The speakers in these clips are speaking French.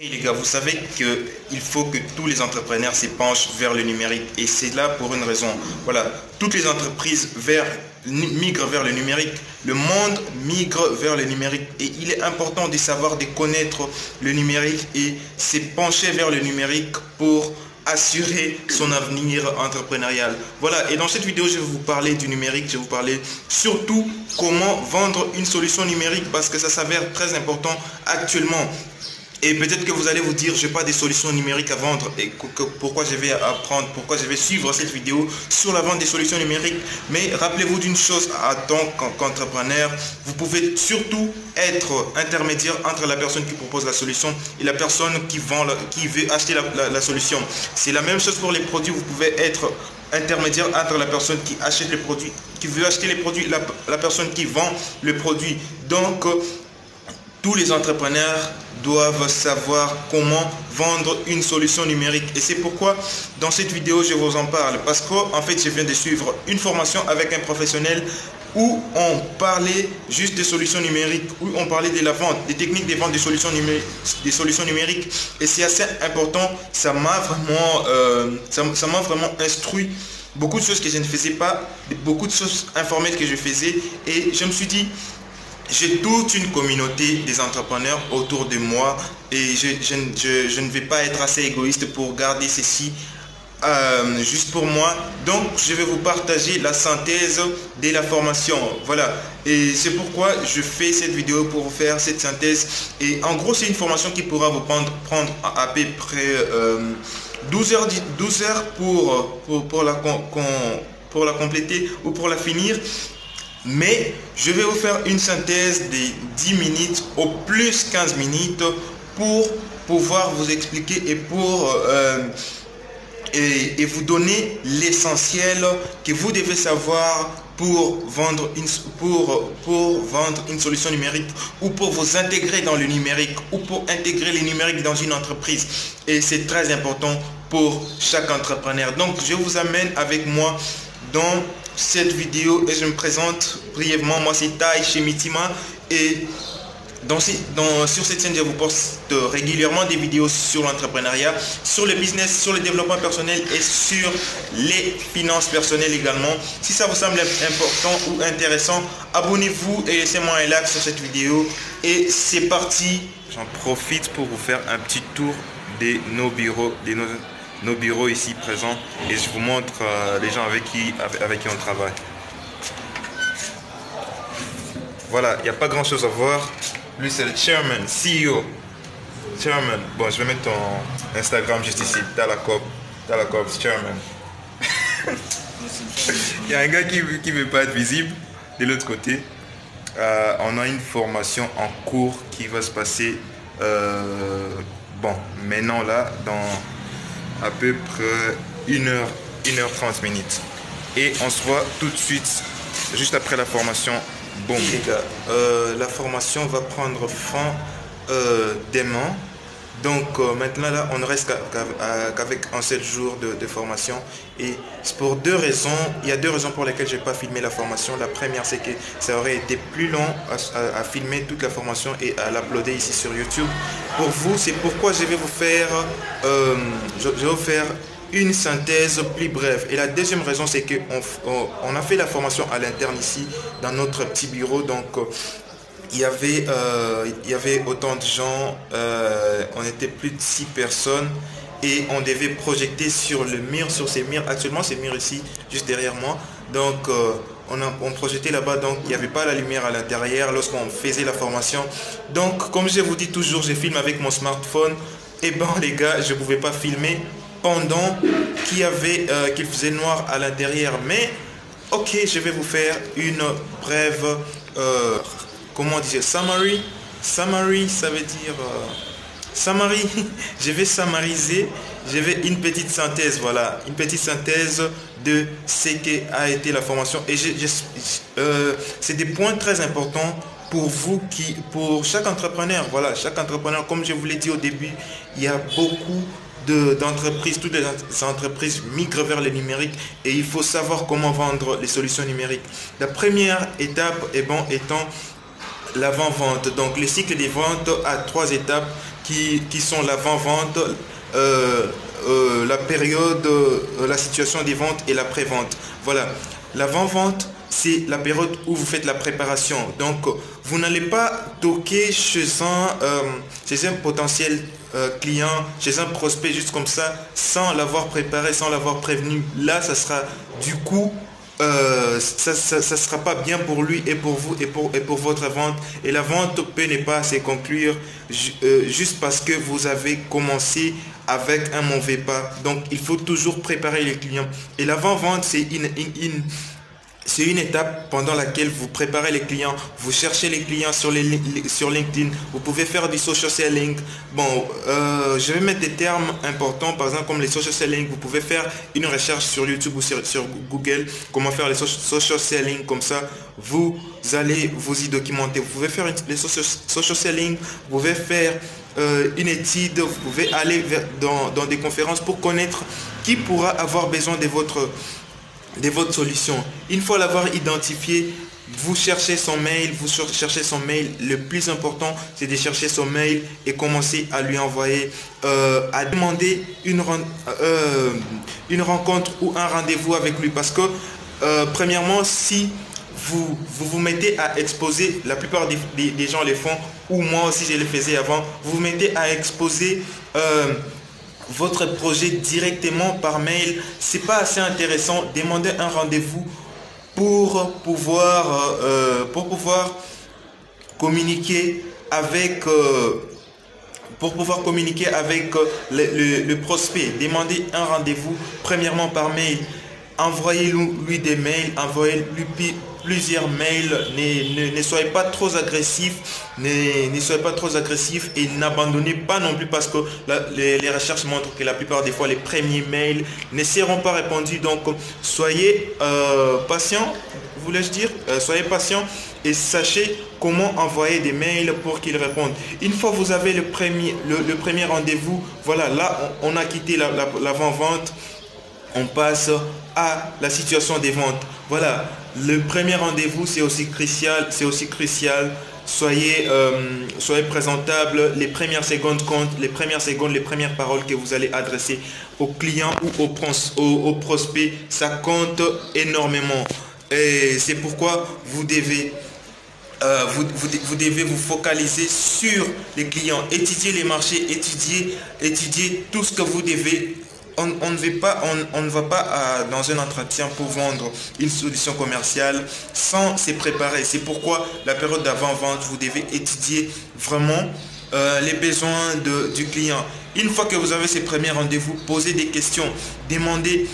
Et les gars, vous savez qu'il faut que tous les entrepreneurs s'épanchent vers le numérique et c'est là pour une raison. Voilà, toutes les entreprises migrent vers le numérique. Le monde migre vers le numérique et il est important de savoir, de connaître le numérique et s'épancher vers le numérique pour assurer son avenir entrepreneurial. Voilà, et dans cette vidéo, je vais vous parler du numérique, je vais vous parler surtout comment vendre une solution numérique parce que ça s'avère très important actuellement. Et peut-être que vous allez vous dire, je n'ai pas des solutions numériques à vendre et pourquoi je vais apprendre, pourquoi je vais suivre cette vidéo sur la vente des solutions numériques. Mais rappelez-vous d'une chose, en tant qu'entrepreneur, vous pouvez surtout être intermédiaire entre la personne qui propose la solution et la personne qui veut acheter la solution. C'est la même chose pour les produits, vous pouvez être intermédiaire entre la personne qui achète les produits, qui veut acheter les produits, la personne qui vend le produit. Donc, tous les entrepreneurs doivent savoir comment vendre une solution numérique. Et c'est pourquoi dans cette vidéo, je vous en parle. Parce qu'en fait, je viens de suivre une formation avec un professionnel où on parlait juste des solutions numériques, où on parlait de la vente, des techniques de vente des solutions numériques. Et c'est assez important. Ça m'a vraiment instruit. Beaucoup de choses que je ne faisais pas, beaucoup de choses informelles que je faisais. Et je me suis dit, j'ai toute une communauté des entrepreneurs autour de moi et je ne vais pas être assez égoïste pour garder ceci juste pour moi. Donc, je vais vous partager la synthèse de la formation. Voilà. Et c'est pourquoi je fais cette vidéo pour vous faire cette synthèse. Et en gros, c'est une formation qui pourra vous prendre à peu près 12 heures pour la compléter ou pour la finir. Mais je vais vous faire une synthèse de 10 minutes au plus 15 minutes pour pouvoir vous expliquer et vous donner l'essentiel que vous devez savoir pour vendre une solution numérique ou pour vous intégrer dans le numérique ou pour intégrer le numérique dans une entreprise. Et c'est très important pour chaque entrepreneur. Donc, je vous amène avec moi dans cette vidéo et je me présente brièvement. Moi, c'est Tai chez Mitima et sur cette chaîne, je vous poste régulièrement des vidéos sur l'entrepreneuriat, sur le business, sur le développement personnel et sur les finances personnelles également. Si ça vous semble important ou intéressant, abonnez-vous et laissez-moi un like sur cette vidéo. Et c'est parti. J'en profite pour vous faire un petit tour de nos bureaux ici présents et je vous montre les gens avec qui on travaille. Voilà, il n'y a pas grand chose à voir. Lui, c'est le chairman, CEO. Chairman. Bon, je vais mettre ton Instagram juste ici. Dalakop, chairman. Il y a un gars qui ne veut pas être visible. De l'autre côté, on a une formation en cours qui va se passer maintenant là, dans à peu près 1h30 minutes. Et on se voit tout de suite, juste après la formation. Bon, les gars, la formation va prendre fin demain. Donc maintenant là, on ne reste qu'avec un seul jour de formation. Et c'est pour deux raisons. Il y a deux raisons pour lesquelles je n'ai pas filmé la formation. La première, c'est que ça aurait été plus long à filmer toute la formation et à l'uploader ici sur YouTube. Pour vous, c'est pourquoi je vais vous faire, une synthèse plus brève. Et la deuxième raison, c'est qu'on a fait la formation à l'interne ici, dans notre petit bureau. Donc, il y avait autant de gens, on était plus de 6 personnes et on devait projeter sur le mur, sur ces murs. Actuellement, ces murs ici, juste derrière moi. Donc, on projetait là-bas, donc il n'y avait pas la lumière à l'intérieur lorsqu'on faisait la formation. Donc, comme je vous dis toujours, je filme avec mon smartphone. Et ben les gars, je ne pouvais pas filmer pendant qu'il faisait noir à l'intérieur. Mais, ok, je vais vous faire une brève... comment dire, summary, ça veut dire summary. Je vais summariser, je vais une petite synthèse, voilà, une petite synthèse de ce qu'a été la formation. Et c'est des points très importants pour vous, pour chaque entrepreneur. Voilà, chaque entrepreneur, comme je vous l'ai dit au début, il y a beaucoup d'entreprises, toutes les entreprises migrent vers le numérique et il faut savoir comment vendre les solutions numériques. La première étape étant l'avant-vente. Donc le cycle des ventes a 3 étapes. qui sont l'avant-vente, la période, la situation des ventes et la pré-vente. Voilà, l'avant-vente, c'est la période où vous faites la préparation. Donc, vous n'allez pas toquer chez un potentiel client, chez un prospect juste comme ça, sans l'avoir préparé, sans l'avoir prévenu. Là, ça sera du coup, ça sera pas bien pour lui et pour vous et pour votre vente. Et la vente peut ne pas se conclure juste parce que vous avez commencé avec un mauvais pas. Donc, il faut toujours préparer les clients. Et l'avant-vente, c'est une étape pendant laquelle vous préparez les clients, vous cherchez les clients sur LinkedIn, vous pouvez faire du social selling. Bon, je vais mettre des termes importants, par exemple comme les social selling. Vous pouvez faire une recherche sur YouTube ou sur Google, comment faire les social selling, comme ça vous allez vous y documenter. Vous pouvez faire les social selling, vous pouvez faire une étude, vous pouvez aller dans des conférences pour connaître qui pourra avoir besoin de votre solution. Une fois l'avoir identifié, vous cherchez son mail, Le plus important, c'est de chercher son mail et commencer à lui envoyer, à demander une rencontre ou un rendez-vous avec lui. Parce que, premièrement, si vous mettez à exposer, la plupart des gens le font, ou moi aussi je le faisais avant, vous mettez à exposer votre projet directement par mail. C'est pas assez intéressant. Demandez un rendez-vous pour pouvoir communiquer avec le prospect. Demandez un rendez-vous premièrement par mail. Envoyez-lui des mails, envoyez-lui plusieurs mails. Ne soyez pas trop agressif, ne soyez pas trop agressif et n'abandonnez pas non plus, parce que les recherches montrent que la plupart des fois les premiers mails ne seront pas répondus. Donc soyez patient, voulais-je dire, soyez patient et sachez comment envoyer des mails pour qu'ils répondent. Une fois que vous avez le premier rendez-vous, voilà, là on a quitté l'avant-vente. On passe à la situation des ventes. Voilà, le premier rendez-vous, c'est aussi crucial. Soyez présentable. Les premières secondes comptent. Les premières paroles que vous allez adresser au client ou au prospect, ça compte énormément. Et c'est pourquoi vous devez vous focaliser sur les clients, étudier les marchés, étudier tout ce que vous devez. On ne va pas dans un entretien pour vendre une solution commerciale sans se préparer. C'est pourquoi la période d'avant-vente, vous devez étudier vraiment les besoins du client. Une fois que vous avez ces premiers rendez-vous, posez des questions, demandez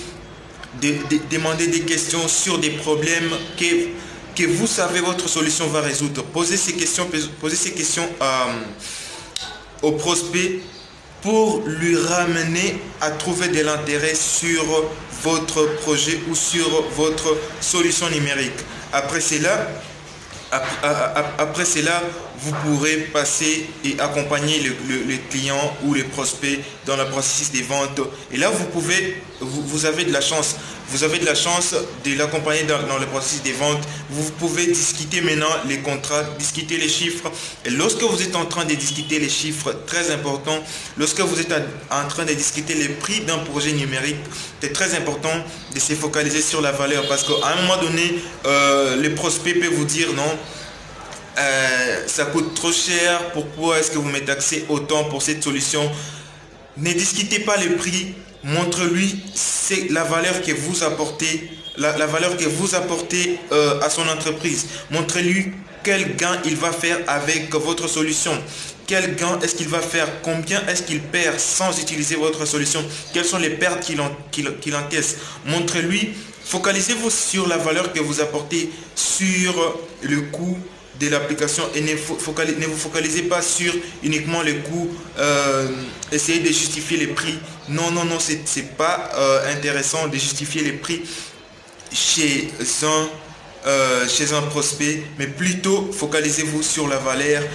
des questions sur des problèmes que vous savez votre solution va résoudre. Posez ces questions au prospect pour lui ramener à trouver de l'intérêt sur votre projet ou sur votre solution numérique. Après cela, vous pourrez passer et accompagner le client ou le prospect dans le processus des ventes. Et là, vous avez de la chance. Vous avez de la chance de l'accompagner dans le processus des ventes. Vous pouvez discuter maintenant les contrats, discuter les chiffres. Et lorsque vous êtes en train de discuter les chiffres, très important, lorsque vous êtes en train de discuter les prix d'un projet numérique, c'est très important de se focaliser sur la valeur. Parce qu'à un moment donné, les prospects peuvent vous dire non, ça coûte trop cher, pourquoi est-ce que vous me taxez autant pour cette solution? Ne discutez pas le prix, montre-lui c'est la valeur que vous apportez, la valeur que vous apportez à son entreprise. Montrez-lui quel gain il va faire avec votre solution. Quel gain est-ce qu'il va faire? Combien est-ce qu'il perd sans utiliser votre solution? Quelles sont les pertes qu'il encaisse? Montrez-lui, focalisez-vous sur la valeur que vous apportez, sur le coût de l'application et ne vous focalisez pas sur uniquement le coût, essayez de justifier les prix. Non, c'est pas intéressant de justifier les prix chez un prospect, mais plutôt focalisez-vous sur la valeur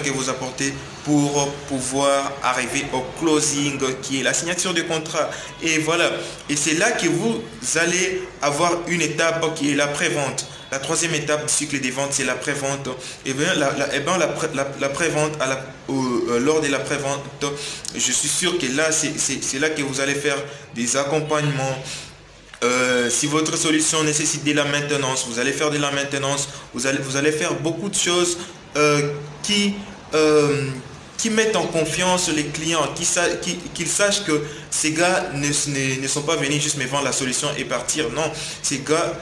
que vous apportez pour pouvoir arriver au closing qui est la signature de contrat. Et voilà, et c'est là que vous allez avoir une étape qui est la pré-vente. La troisième étape du cycle des ventes, c'est la pré-vente. Et bien, la pré-vente, lors de la pré-vente, je suis sûr que là, c'est là que vous allez faire des accompagnements. Si votre solution nécessite de la maintenance, vous allez faire de la maintenance. Vous allez faire beaucoup de choses qui mettent en confiance les clients, qu'ils sachent que ces gars ne sont pas venus juste me vendre la solution et partir. Non, ces gars,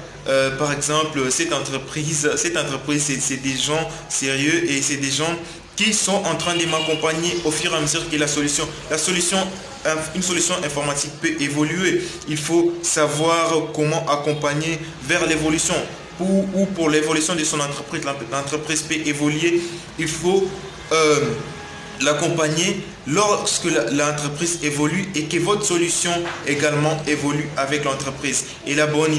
par exemple, cette entreprise, c'est des gens sérieux et c'est des gens qui sont en train de m'accompagner au fur et à mesure que une solution informatique peut évoluer. Il faut savoir comment accompagner vers l'évolution. Pour l'évolution de son entreprise, l'entreprise peut évoluer. Il faut l'accompagner lorsque l'entreprise évolue et que votre solution également évolue avec l'entreprise. Et la bonne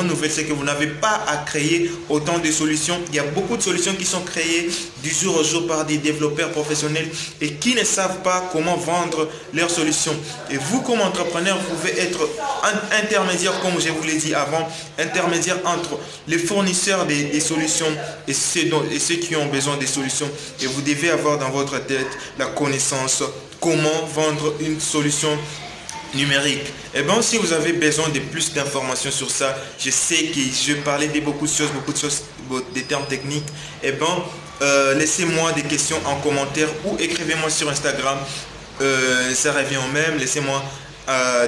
nouvelle, c'est que vous n'avez pas à créer autant de solutions. Il y a beaucoup de solutions qui sont créées du jour au jour par des développeurs professionnels et qui ne savent pas comment vendre leurs solutions. Et vous, comme entrepreneur, vous pouvez être un intermédiaire, comme je vous l'ai dit avant, intermédiaire entre les fournisseurs des solutions et ceux qui ont besoin des solutions. Et vous devez avoir dans votre tête la connaissance comment vendre une solution numérique. Et bien, si vous avez besoin de plus d'informations sur ça, je sais que je parlais de beaucoup de choses, des termes techniques. Et bien, laissez-moi des questions en commentaire ou écrivez-moi sur Instagram. Ça revient au même. Laissez-moi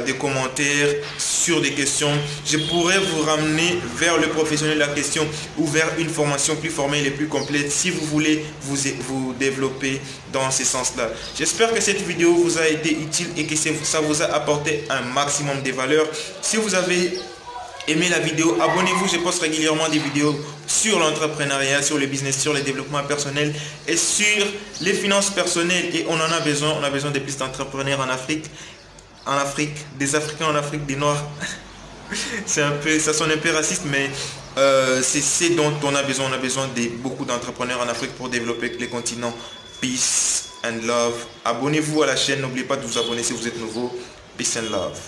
des commentaires sur des questions. Je pourrais vous ramener vers le professionnel de la question ou vers une formation plus formelle et plus complète si vous voulez vous développer dans ce sens-là. J'espère que cette vidéo vous a été utile et que ça vous a apporté un maximum de valeur. Si vous avez aimé la vidéo, abonnez-vous. Je poste régulièrement des vidéos sur l'entrepreneuriat, sur le business, sur le développement personnel et sur les finances personnelles. Et on en a besoin. On a besoin de plus d'entrepreneurs en Afrique. Des Africains en Afrique, des Noirs. Ça sonne un peu raciste, mais c'est ce dont on a besoin. On a besoin de beaucoup d'entrepreneurs en Afrique pour développer les continents. Peace and love. Abonnez-vous à la chaîne. N'oubliez pas de vous abonner si vous êtes nouveau. Peace and love.